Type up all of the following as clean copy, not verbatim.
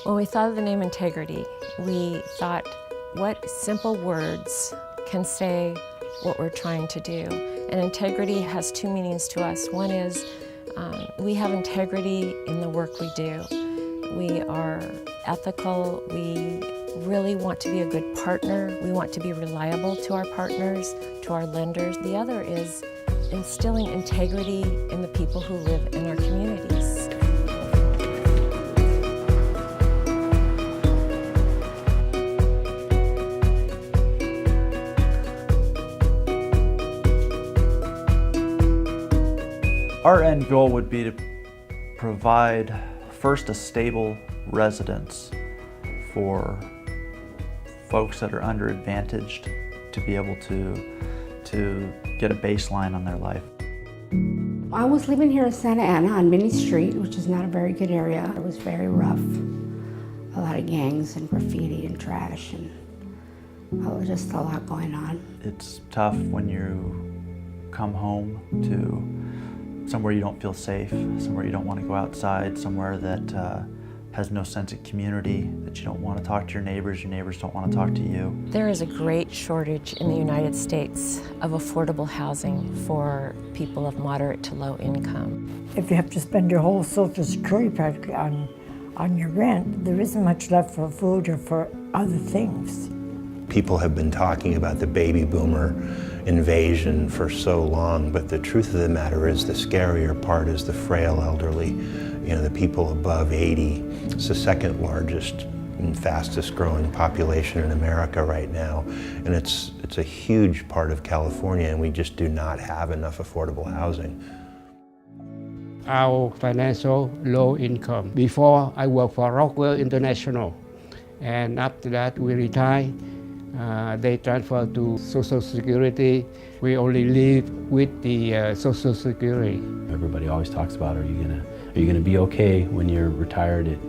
When we thought of the name Integrity, we thought, what simple words can say what we're trying to do? And integrity has two meanings to us. One is we have integrity in the work we do. We are ethical. We really want to be a good partner. We want to be reliable to our partners, to our lenders. The other is instilling integrity in the people who live in our communities. Our end goal would be to provide first a stable residence for folks that are underadvantaged to be able to get a baseline on their life. I was living here in Santa Ana on Minnie Street, which is not a very good area. It was very rough. A lot of gangs and graffiti and trash and just a lot going on. It's tough when you come home to somewhere you don't feel safe, somewhere you don't want to go outside, somewhere that has no sense of community, that you don't want to talk to your neighbors don't want to talk to you. There is a great shortage in the United States of affordable housing for people of moderate to low income. If you have to spend your whole Social Security practically on your rent, there isn't much left for food or for other things. People have been talking about the baby boomer invasion for so long, but the truth of the matter is the scarier part is the frail elderly, the people above 80. It's the second largest and fastest growing population in America right now, and it's a huge part of California, and we just do not have enough affordable housing. Our financial low income. Before I worked for Rockwell International, and after that we retired. They transfer to Social Security. We only live with the Social Security. Everybody always talks about, are you gonna be okay when you're retired at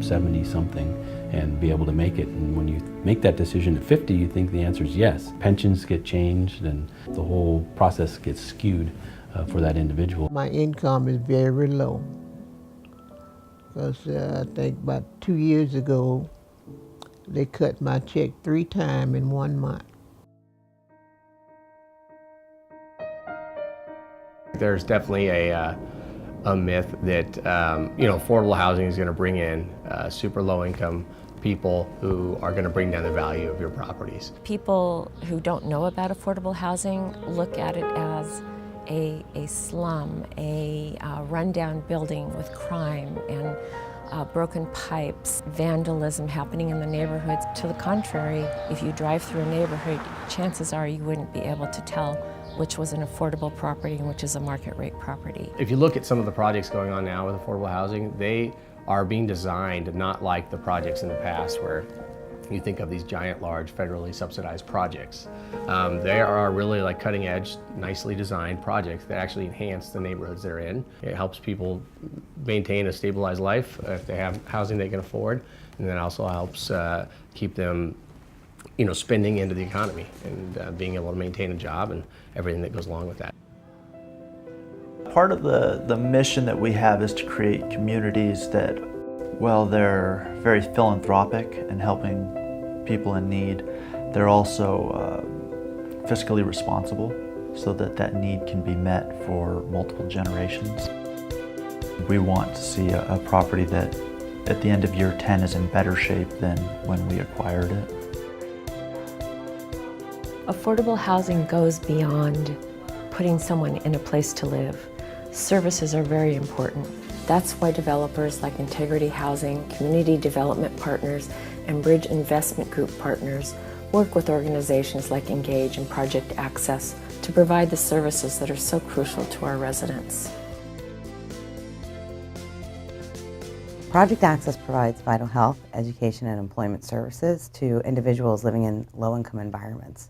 70 something and be able to make it? And when you make that decision at 50, you think the answer is yes. Pensions get changed and the whole process gets skewed for that individual. My income is very low because I think about 2 years ago they cut my check 3 times in 1 month. There's definitely a myth that affordable housing is going to bring in super low income people who are going to bring down the value of your properties. People who don't know about affordable housing look at it as a slum, a rundown building with crime and broken pipes, vandalism happening in the neighborhoods. To the contrary, if you drive through a neighborhood, chances are you wouldn't be able to tell which was an affordable property and which is a market rate property. If you look at some of the projects going on now with affordable housing, they are being designed not like the projects in the past where you think of these giant, large, federally subsidized projects. They are really like cutting edge, nicely designed projects that actually enhance the neighborhoods they're in. It helps people maintain a stabilized life if they have housing they can afford, and then also helps keep them spending into the economy and being able to maintain a job and everything that goes along with that. Part of the mission that we have is to create communities that, well, they're very philanthropic and helping people in need. They're also fiscally responsible so that need can be met for multiple generations. We want to see a property that at the end of year 10 is in better shape than when we acquired it. Affordable housing goes beyond putting someone in a place to live. Services are very important. That's why developers like Integrity Housing, Community Development Partners, and Bridge Investment Group partners work with organizations like Engage and Project Access to provide the services that are so crucial to our residents. Project Access provides vital health, education, and employment services to individuals living in low-income environments.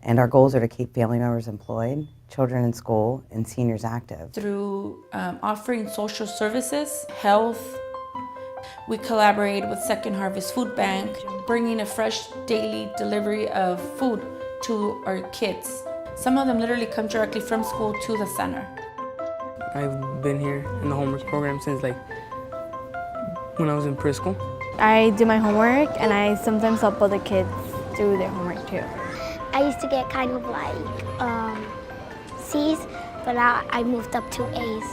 And our goals are to keep family members employed, children in school, and seniors active. Through offering social services, health, we collaborate with Second Harvest Food Bank, bringing a fresh daily delivery of food to our kids. Some of them literally come directly from school to the center. I've been here in the homeless program since when I was in preschool. I do my homework, and I sometimes help other kids do their homework too. I used to get kind of like C's, but now I moved up to A's.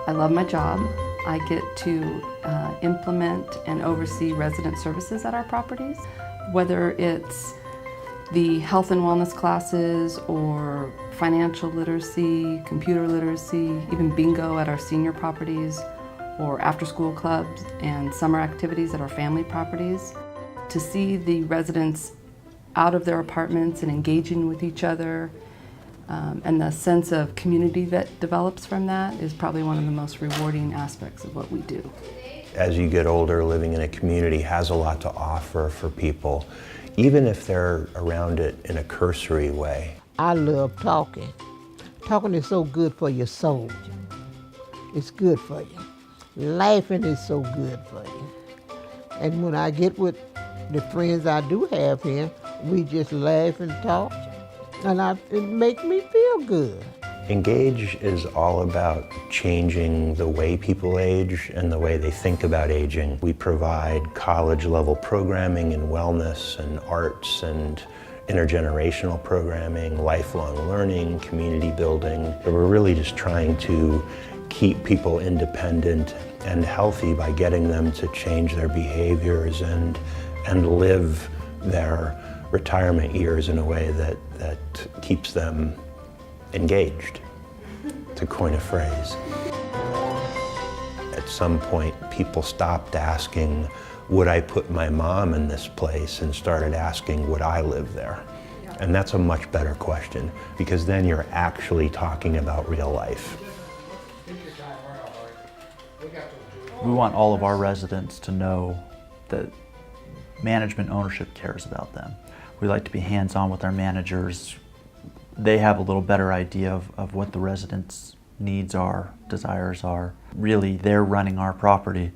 I love my job. I get to implement and oversee resident services at our properties, whether it's the health and wellness classes or financial literacy, computer literacy, even bingo at our senior properties, or after-school clubs and summer activities at our family properties. To see the residents out of their apartments and engaging with each other, and the sense of community that develops from that is probably one of the most rewarding aspects of what we do. As you get older, living in a community has a lot to offer for people, even if they're around it in a cursory way. I love talking. Talking is so good for your soul. It's good for you. Laughing is so good for you. And when I get with the friends I do have here, we just laugh and talk, and it makes me feel good. Engage is all about changing the way people age and the way they think about aging. We provide college-level programming in wellness and arts and intergenerational programming, lifelong learning, community building. We're really just trying to keep people independent and healthy by getting them to change their behaviors and live their retirement years in a way that keeps them engaged, to coin a phrase. At some point, people stopped asking, would I put my mom in this place, and started asking, would I live there? And that's a much better question, because then you're actually talking about real life. We want all of our residents to know that management ownership cares about them. We like to be hands-on with our managers. They have a little better idea of what the residents' needs are, desires are. Really, they're running our property.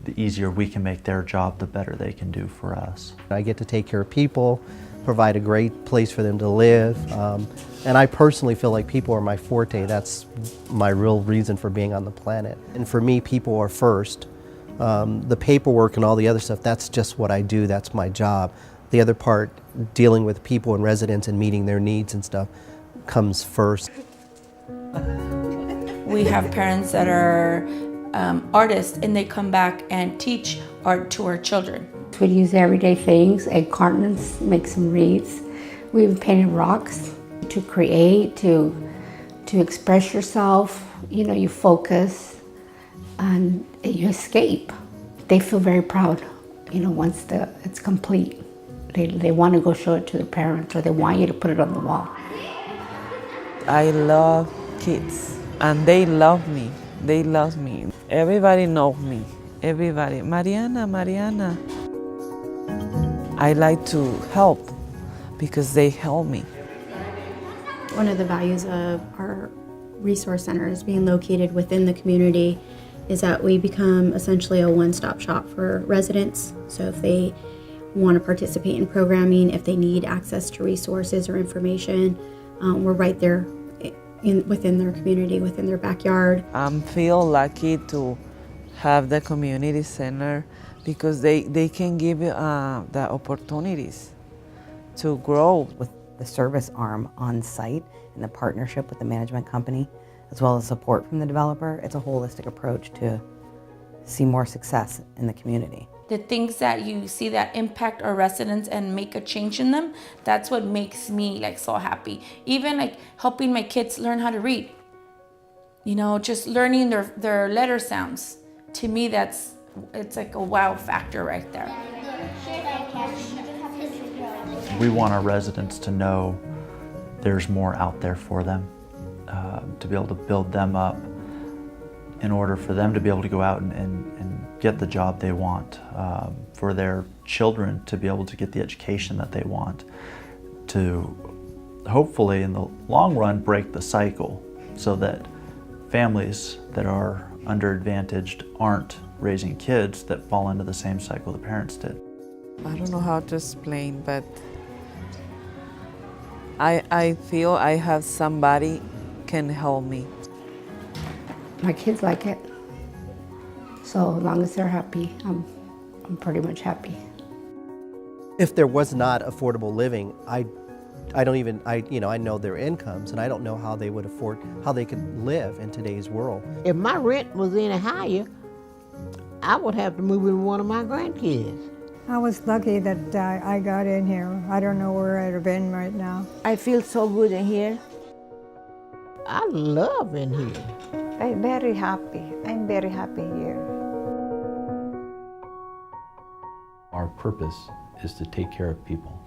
The easier we can make their job, the better they can do for us. I get to take care of people, provide a great place for them to live, and I personally feel like people are my forte. That's my real reason for being on the planet. And for me, people are first. The paperwork and all the other stuff, that's just what I do, that's my job. The other part, dealing with people and residents and meeting their needs and stuff, comes first. We have parents that are artists, and they come back and teach art to our children. We use everyday things, egg cartons, make some wreaths. We've painted rocks to create, to express yourself. You know, you focus and you escape. They feel very proud, you know, once it's complete. They want to go show it to their parents, or they want you to put it on the wall. I love kids, and they love me. They love me. Everybody knows me. Everybody, Mariana, Mariana. I like to help because they help me. One of the values of our resource centers being located within the community is that we become essentially a one-stop shop for residents. So if they want to participate in programming, if they need access to resources or information, we're right there within their community, within their backyard. I feel lucky to have the community center because they can give you the opportunities to grow. With the service arm on site and the partnership with the management company, as well as support from the developer, it's a holistic approach to see more success in the community. The things that you see that impact our residents and make a change in them, that's what makes me like so happy. Even like helping my kids learn how to read. You know, just learning their letter sounds. To me, it's like a wow factor right there. We want our residents to know there's more out there for them, to be able to build them up in order for them to be able to go out and get the job they want, for their children to be able to get the education that they want, to hopefully in the long run break the cycle so that families that are underadvantaged aren't raising kids that fall into the same cycle the parents did. I don't know how to explain, but I feel I have somebody can help me. My kids like it. So as long as they're happy, I'm pretty much happy. If there was not affordable living, I know their incomes, and I don't know how they would how they could live in today's world. If my rent was any higher, I would have to move in with one of my grandkids. I was lucky that I got in here. I don't know where I'd have been right now. I feel so good in here. I love in here. I'm very happy. I'm very happy here. Our purpose is to take care of people.